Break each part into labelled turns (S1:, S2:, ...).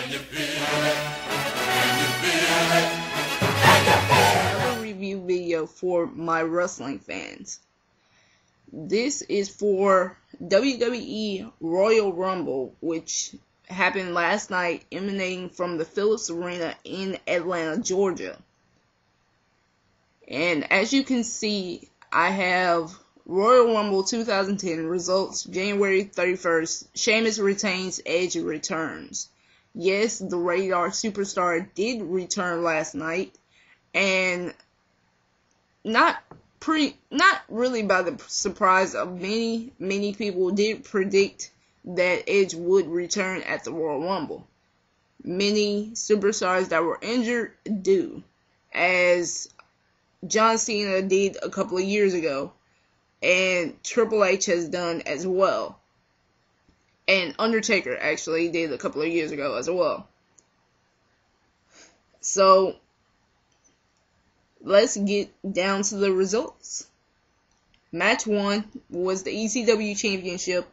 S1: Another review video for my wrestling fans. This is for WWE Royal Rumble, which happened last night, emanating from the Phillips Arena in Atlanta, Georgia. And as you can see, I have Royal Rumble 2010 results January 31st. Sheamus retains, Edge returns. Yes, the Radar Superstar did return last night, and not really by the surprise of many people did predict that Edge would return at the Royal Rumble. Many superstars that were injured do, as John Cena did a couple of years ago, and Triple H has done as well, and Undertaker actually did a couple of years ago as well. So let's get down to the results. Match 1 was the ECW Championship.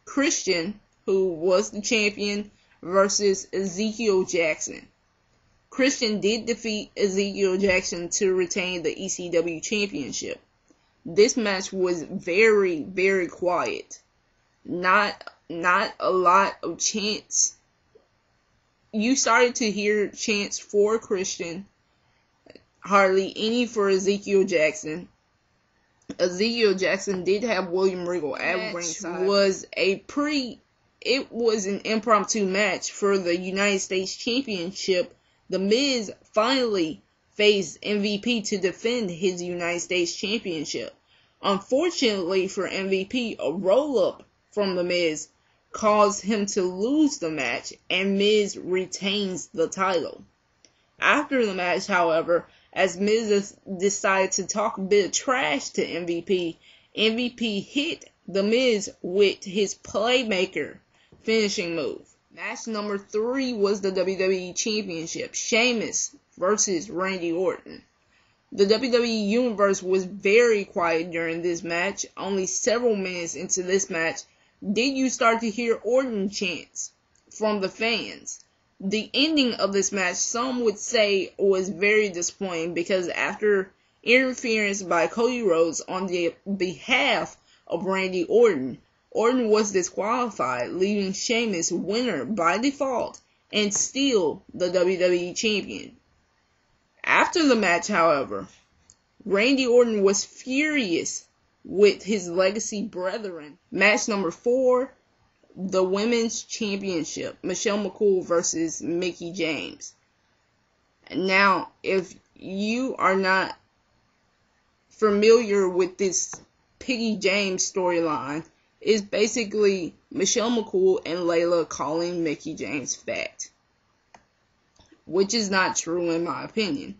S1: Christian, who was the champion, versus Ezekiel Jackson. Christian did defeat Ezekiel Jackson to retain the ECW Championship. This match was very, very quiet. Not a lot of chants. You started to hear chants for Christian, hardly any for Ezekiel Jackson. Ezekiel Jackson did have William Regal at ringside. It was an impromptu match for the United States Championship. The Miz finally faced MVP to defend his United States Championship. Unfortunately for MVP, a roll-up from The Miz caused him to lose the match, and Miz retains the title. After the match, however, as Miz decided to talk a bit of trash to MVP, MVP hit The Miz with his Playmaker finishing move. Match number 3 was the WWE Championship. Sheamus versus Randy Orton. The WWE Universe was very quiet during this match. Only several minutes into this match did you start to hear Orton chants from the fans. The ending of this match, some would say, was very disappointing, because after interference by Cody Rhodes on the behalf of Randy Orton, Orton was disqualified, leaving Sheamus winner by default and still the WWE Champion. After the match, however, Randy Orton was furious with his legacy brethren. Match number 4, the Women's Championship, Michelle McCool versus Mickie James. Now, if you are not familiar with this Mickie James storyline, it's basically Michelle McCool and Layla calling Mickie James fat, which is not true in my opinion.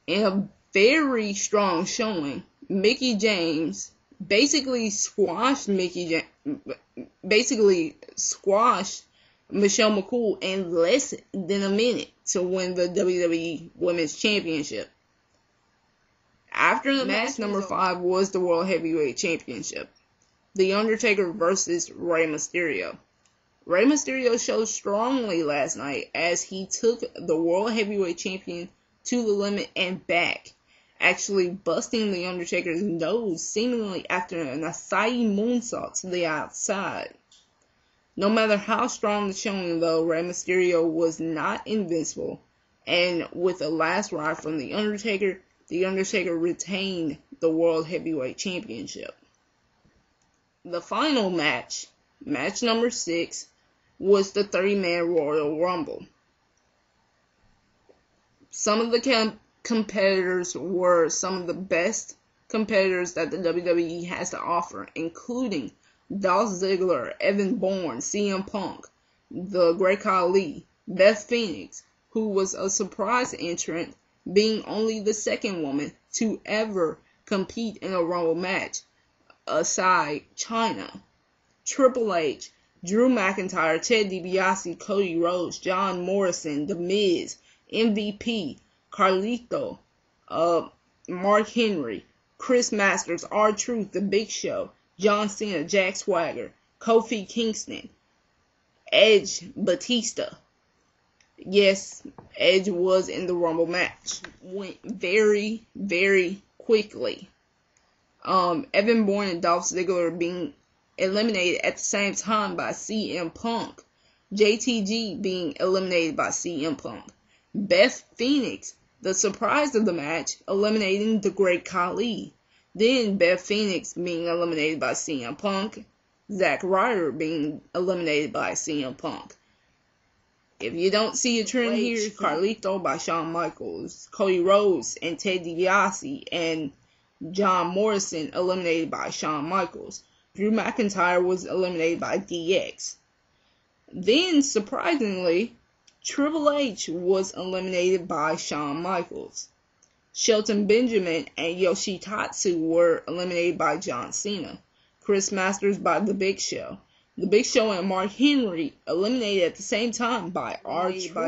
S1: In a very strong showing, Mickie James basically squashed Michelle McCool in less than a minute to win the WWE Women's Championship. After the match number 5 was the World Heavyweight Championship. The Undertaker versus Rey Mysterio. Rey Mysterio showed strongly last night as he took the World Heavyweight Champion to the limit and back, actually busting the Undertaker's nose seemingly after an Asai moonsault to the outside. No matter how strong the showing, though, Rey Mysterio was not invincible, and with a last ride from the Undertaker retained the World Heavyweight Championship. The final match, match number 6, was the 30-man Royal Rumble. Some of the competitors were some of the best competitors that the WWE has to offer, including Dolph Ziggler, Evan Bourne, CM Punk, the Great Khali, Beth Phoenix, who was a surprise entrant, being only the second woman to ever compete in a Rumble match, aside China, Triple H, Drew McIntyre, Ted DiBiase, Cody Rhodes, John Morrison, The Miz, MVP, Carlito, Mark Henry, Chris Masters, R-Truth, The Big Show, John Cena, Jack Swagger, Kofi Kingston, Edge Batista. Yes, Edge was in the Rumble match. Went very, very quickly. Evan Bourne and Dolph Ziggler being eliminated at the same time by CM Punk. JTG being eliminated by CM Punk. Beth Phoenix, the surprise of the match, eliminating the Great Khali. Then Beth Phoenix being eliminated by CM Punk. Zack Ryder being eliminated by CM Punk. If you don't see a trend here, Carlito by Shawn Michaels, Cody Rhodes and Ted DiBiase, and John Morrison eliminated by Shawn Michaels. Drew McIntyre was eliminated by DX. Then, surprisingly, Triple H was eliminated by Shawn Michaels. Shelton Benjamin and Yoshitatsu were eliminated by John Cena. Chris Masters by The Big Show. The Big Show and Mark Henry eliminated at the same time by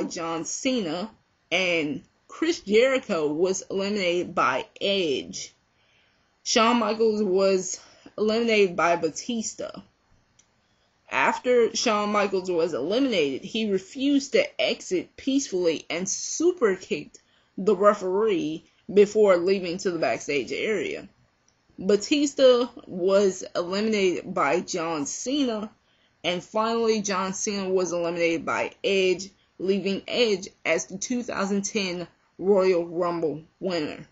S1: John Cena, and Chris Jericho was eliminated by Edge. Shawn Michaels was eliminated by Batista. After Shawn Michaels was eliminated, he refused to exit peacefully and super kicked the referee before leaving to the backstage area. Batista was eliminated by John Cena, and finally John Cena was eliminated by Edge, leaving Edge as the 2010 Royal Rumble winner.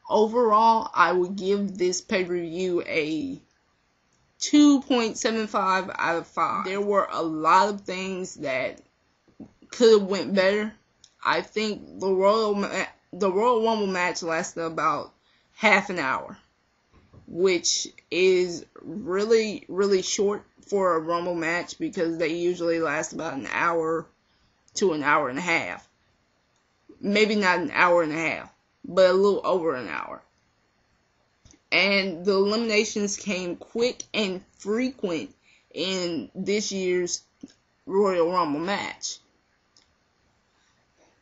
S1: Overall, I would give this pay-per-view a 2.75 out of 5. There were a lot of things that could have went better. I think the Royal Rumble match lasted about half an hour, which is really, really short for a Rumble match because they usually last about an hour to an hour and a half. Maybe not an hour and a half, but a little over an hour. And the eliminations came quick and frequent in this year's Royal Rumble match.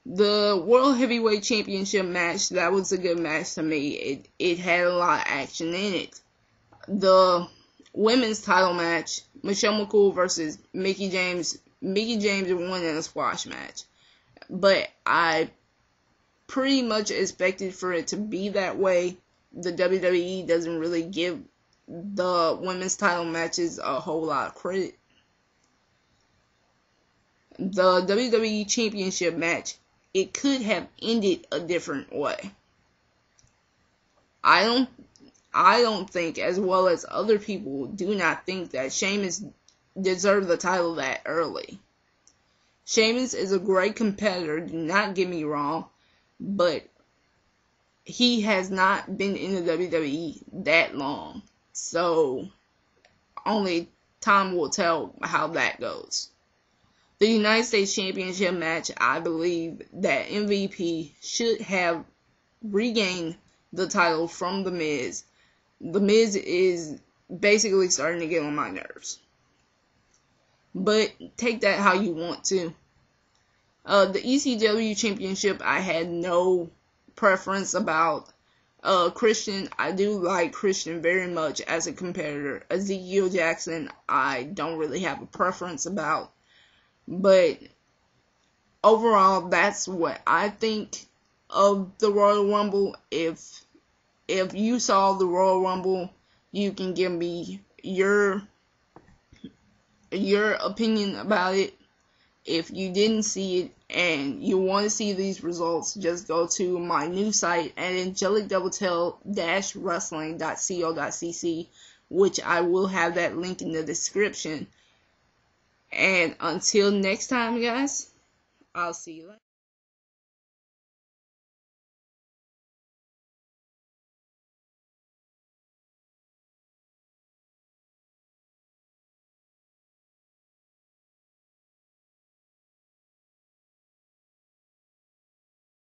S1: The World Heavyweight Championship match, that was a good match to me. It had a lot of action in it. The women's title match, Michelle McCool versus Mickie James. Mickie James won in a squash match. But I pretty much expected for it to be that way. The WWE doesn't really give the women's title matches a whole lot of credit. The WWE Championship match, it could have ended a different way. I don't think, as well as other people do not think, that Sheamus deserved the title that early. Sheamus is a great competitor, do not get me wrong, but he has not been in the WWE that long. So, only time will tell how that goes. The United States Championship match, I believe that MVP should have regained the title from The Miz. The Miz is basically starting to get on my nerves. But take that how you want to. The ECW Championship, I had no preference about. Christian, I do like Christian very much as a competitor. Ezekiel Jackson, I don't really have a preference about. But overall, that's what I think of the Royal Rumble. If you saw the Royal Rumble, you can give me your opinion about it. If you didn't see it and you want to see these results, just go to my new site at angelicdoubletail-wrestling.co.cc, which I will have that link in the description. And until next time, guys, I'll see you later.